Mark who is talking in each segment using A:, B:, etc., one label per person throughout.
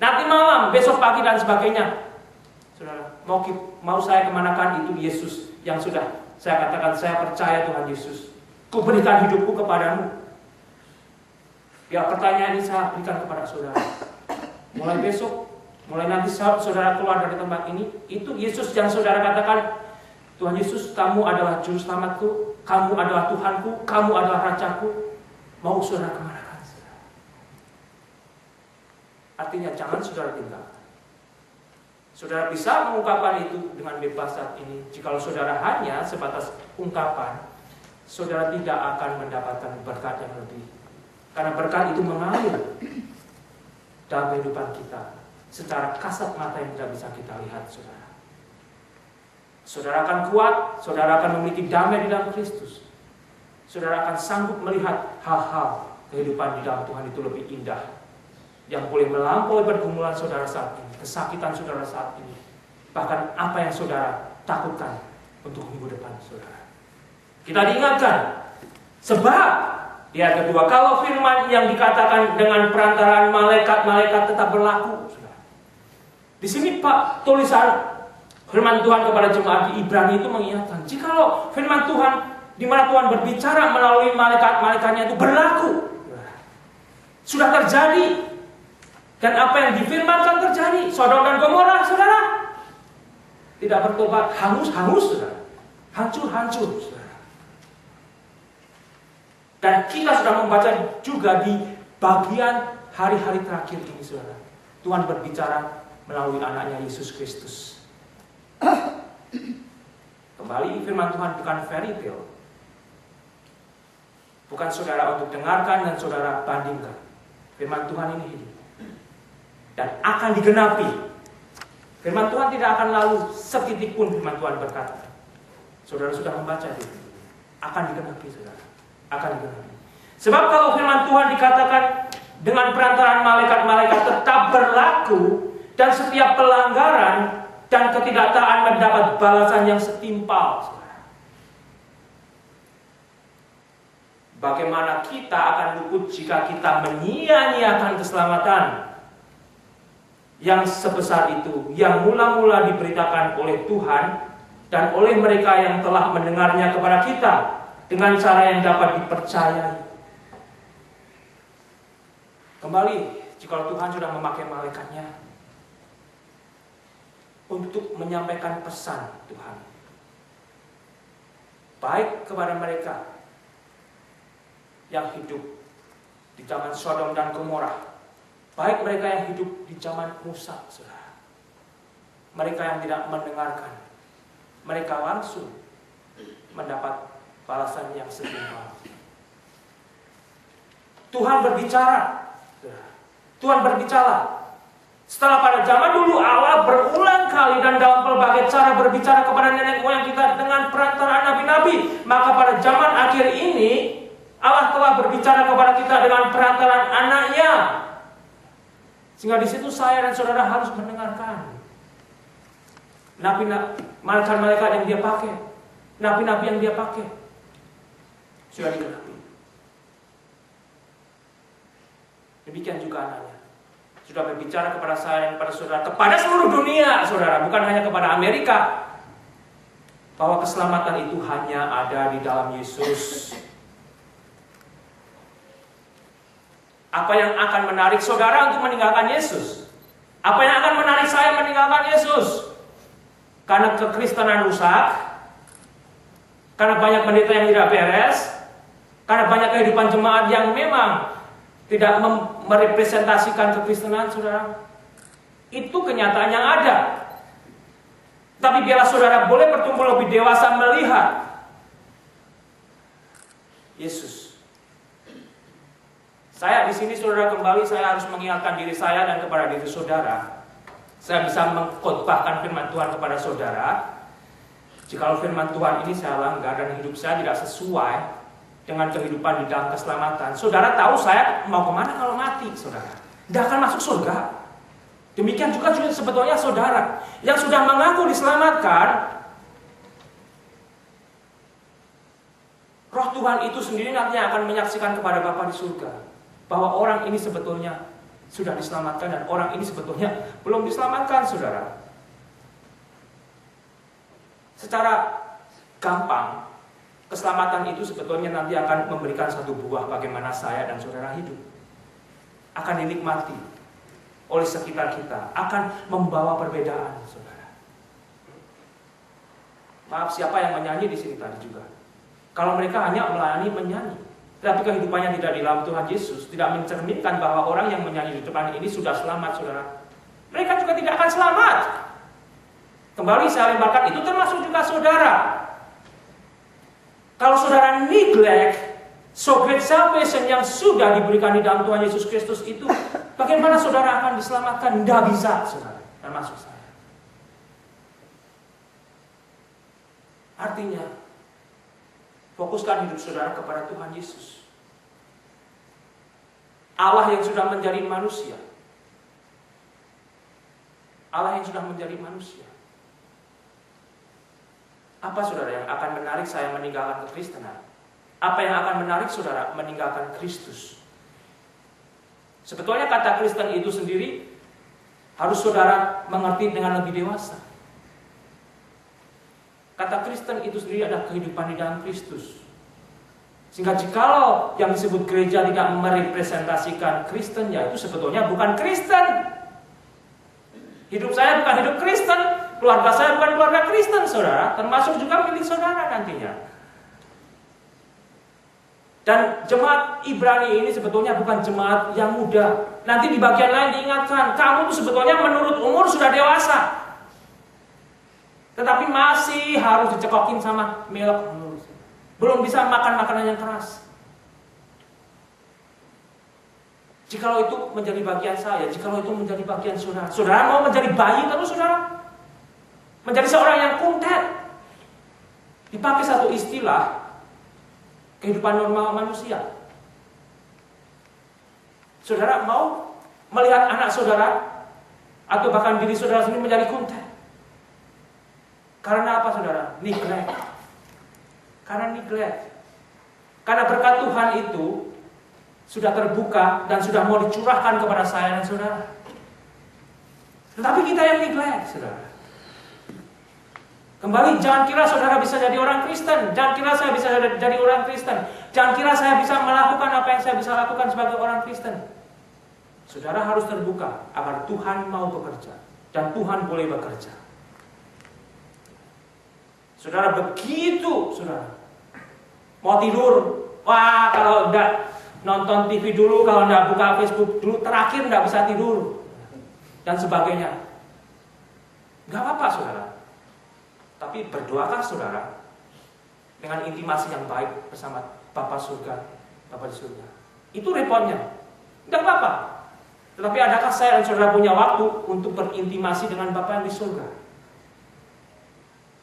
A: nanti malam, besok pagi dan sebagainya. Saudara, mau saya kemanakan, itu Yesus yang sudah saya katakan, saya percaya Tuhan Yesus. Ku berikan hidupku kepadamu. Ya, pertanyaan ini saya berikan kepada saudara. Mulai besok, mulai nanti saat saudara keluar dari tempat ini, itu Yesus yang saudara katakan, Tuhan Yesus, kamu adalah juru selamatku, kamu adalah Tuhanku, kamu adalah Rajaku. Mau saudara kemanakan? Artinya jangan saudara tinggalkan. Saudara bisa mengungkapkan itu dengan bebas saat ini. Jikalau saudara hanya sebatas ungkapan, saudara tidak akan mendapatkan berkat yang lebih. Karena berkat itu mengalir dalam kehidupan kita secara kasat mata yang tidak bisa kita lihat, saudara. Saudara akan kuat, saudara akan memiliki damai di dalam Kristus. Saudara akan sanggup melihat hal-hal kehidupan di dalam Tuhan itu lebih indah, yang boleh melampaui pergumulan saudara saat ini, kesakitan saudara saat ini, bahkan apa yang saudara takutkan untuk minggu depan saudara. Kita diingatkan, sebab di ayat kedua, kalau firman yang dikatakan dengan perantaraan malaikat tetap berlaku, saudara. Di sini Pak, tulisan firman Tuhan kepada jemaat di Ibrani itu mengingatkan, jikalau firman Tuhan di mana Tuhan berbicara melalui malaikat-malaikatnya itu berlaku, sudah terjadi. Dan apa yang difirmankan terjadi. Sodom dan Gomora, saudara, tidak bertobat, hangus-hangus, saudara. Hancur-hancur, saudara. Dan kita sudah membaca juga di bagian hari-hari terakhir ini, saudara. Tuhan berbicara melalui anaknya Yesus Kristus. Kembali, firman Tuhan bukan fairy tale. Bukan saudara untuk dengarkan dan saudara bandingkan. Firman Tuhan ini hidup dan akan digenapi. Firman Tuhan tidak akan lalu setitik pun. Firman Tuhan berkata, saudara sudah membaca itu, akan digenapi, saudara, akan digenapi. Sebab kalau firman Tuhan dikatakan dengan perantaraan malaikat-malaikat tetap berlaku, dan setiap pelanggaran dan ketidaktaatan mendapat balasan yang setimpal, saudara. Bagaimana kita akan luput jika kita menyia-nyiakan keselamatan yang sebesar itu, yang mula-mula diberitakan oleh Tuhan dan oleh mereka yang telah mendengarnya kepada kita dengan cara yang dapat dipercayai. Kembali, jika Tuhan sudah memakai malaikatnya untuk menyampaikan pesan Tuhan, baik kepada mereka yang hidup di zaman Sodom dan Gomora, baik mereka yang hidup di zaman Musa, saudara. Mereka yang tidak mendengarkan, mereka langsung mendapat balasan yang setimpal. Tuhan berbicara. Tuhan berbicara. Setelah pada zaman dulu Allah berulang kali dan dalam pelbagai cara berbicara kepada nenek moyang kita dengan perantaraan nabi-nabi, maka pada zaman akhir ini Allah telah berbicara kepada kita dengan perantaraan anaknya. Sehingga di situ saya dan saudara harus mendengarkan malaikat-malaikat yang dia pakai, nabi-nabi yang dia pakai, sudah digenapi. Demikian juga anaknya sudah berbicara kepada saya dan kepada saudara, kepada seluruh dunia, saudara, bukan hanya kepada Amerika, bahwa keselamatan itu hanya ada di dalam Yesus. Apa yang akan menarik saudara untuk meninggalkan Yesus? Apa yang akan menarik saya meninggalkan Yesus? Karena kekristenan rusak, karena banyak pendeta yang tidak beres, karena banyak kehidupan jemaat yang memang tidak merepresentasikan kekristenan, saudara. Itu kenyataan yang ada. Tapi biarlah saudara boleh bertumbuh lebih dewasa melihat Yesus. Saya di sini, saudara, kembali saya harus mengingatkan diri saya dan kepada diri saudara. Saya bisa mengkhotbahkan firman Tuhan kepada saudara. Jikalau firman Tuhan ini saya langgar dan hidup saya tidak sesuai dengan kehidupan di dalam keselamatan, saudara tahu saya mau kemana kalau mati, saudara? Tidak akan masuk surga. Demikian juga sebetulnya saudara yang sudah mengaku diselamatkan, Roh Tuhan itu sendiri nantinya akan menyaksikan kepada Bapa di surga bahwa orang ini sebetulnya sudah diselamatkan dan orang ini sebetulnya belum diselamatkan, saudara. Secara gampang, keselamatan itu sebetulnya nanti akan memberikan satu buah bagaimana saya dan saudara hidup. Akan dinikmati oleh sekitar kita, akan membawa perbedaan, saudara. Maaf, siapa yang menyanyi di sini tadi juga? Kalau mereka hanya melayani menyanyi, tapi kehidupannya tidak di dalam Tuhan Yesus, tidak mencerminkan bahwa orang yang menyanyi di depan ini sudah selamat, saudara. Mereka juga tidak akan selamat. Kembali saya lemparkan, itu termasuk juga saudara. Kalau saudara neglect so great salvation yang sudah diberikan di dalam Tuhan Yesus Kristus itu, bagaimana saudara akan diselamatkan? Tidak bisa, saudara. Termasuk saya. Artinya, fokuskan hidup saudara kepada Tuhan Yesus. Allah yang sudah menjadi manusia. Allah yang sudah menjadi manusia. Apa saudara yang akan menarik saya meninggalkan kekristenan? Apa yang akan menarik saudara meninggalkan Kristus? Sebetulnya kata Kristen itu sendiri harus saudara mengerti dengan lebih dewasa. Kata Kristen itu sendiri adalah kehidupan di dalam Kristus. Sehingga jikalau yang disebut gereja tidak merepresentasikan Kristen, ya itu sebetulnya bukan Kristen. Hidup saya bukan hidup Kristen, keluarga saya bukan keluarga Kristen, saudara. Termasuk juga milik saudara nantinya. Dan jemaat Ibrani ini sebetulnya bukan jemaat yang muda. Nanti di bagian lain diingatkan, kamu itu sebetulnya menurut umur sudah dewasa, tetapi masih harus dicekokin sama milk. Belum bisa makan makanan yang keras. Jikalau itu menjadi bagian saya, jikalau itu menjadi bagian saudara, saudara mau menjadi bayi terus, saudara? Menjadi seorang yang kuntet. Dipakai satu istilah kehidupan normal manusia. Saudara mau melihat anak saudara atau bahkan diri saudara sendiri menjadi kuntet? Karena apa, saudara? Neglect. Karena neglect. Karena berkat Tuhan itu sudah terbuka dan sudah mau dicurahkan kepada saya dan saudara. Tetapi kita yang neglect, saudara. Kembali, jangan kira saudara bisa jadi orang Kristen. Jangan kira saya bisa jadi orang Kristen. Jangan kira saya bisa melakukan apa yang saya bisa lakukan sebagai orang Kristen. Saudara harus terbuka agar Tuhan mau bekerja. Dan Tuhan boleh bekerja. Saudara begitu, saudara mau tidur, wah kalau enggak nonton TV dulu, kalau enggak buka Facebook dulu, terakhir enggak bisa tidur. Dan sebagainya. Enggak apa-apa, saudara. Tapi berdoalah saudara dengan intimasi yang baik bersama Bapa surga, Bapa di surga. Itu responnya. Enggak apa-apa. Tetapi adakah saya dan saudara punya waktu untuk berintimasi dengan Bapa yang di surga?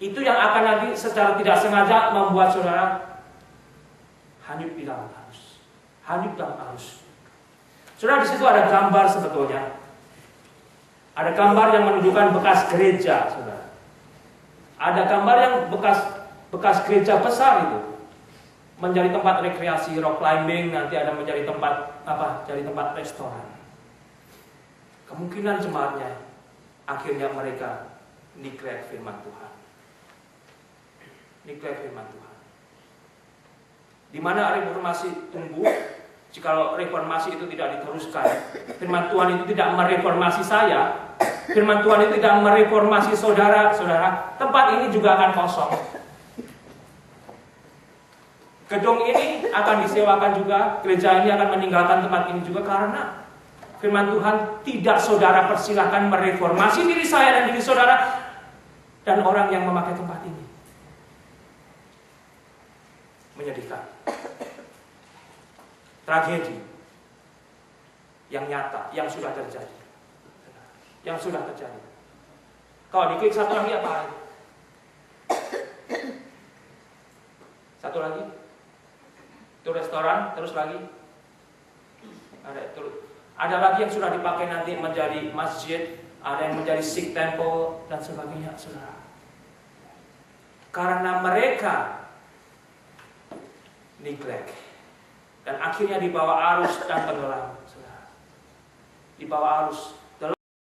A: Itu yang akan nanti secara tidak sengaja membuat saudara hanyut di dalam arus. Hanyut dalam arus. Saudara, di situ ada gambar sebetulnya. Ada gambar yang menunjukkan bekas gereja, saudara. Ada gambar yang bekas gereja besar itu menjadi tempat rekreasi, rock climbing, nanti ada menjadi tempat apa? Jadi tempat restoran. Kemungkinan jemaatnya akhirnya mereka neglect firman Tuhan. Neglect firman Tuhan. Di mana reformasi tumbuh? Jikalau reformasi itu tidak diteruskan, firman Tuhan itu tidak mereformasi saya, firman Tuhan itu tidak mereformasi saudara-saudara, tempat ini juga akan kosong. Gedung ini akan disewakan juga, gereja ini akan meninggalkan tempat ini juga karena firman Tuhan tidak saudara persilahkan mereformasi diri saya dan diri saudara dan orang yang memakai tempat ini. Menyedihkan. Tragedi yang nyata, yang sudah terjadi. Yang sudah terjadi. Kalau diklik satu lagi apa? Satu lagi. Itu restoran, terus lagi. Ada lagi yang sudah dipakai nanti menjadi masjid, ada yang menjadi Sikh temple dan sebagainya, saudara. Karena mereka neglect dan akhirnya dibawa arus dan tenggelam, saudara. di bawah arus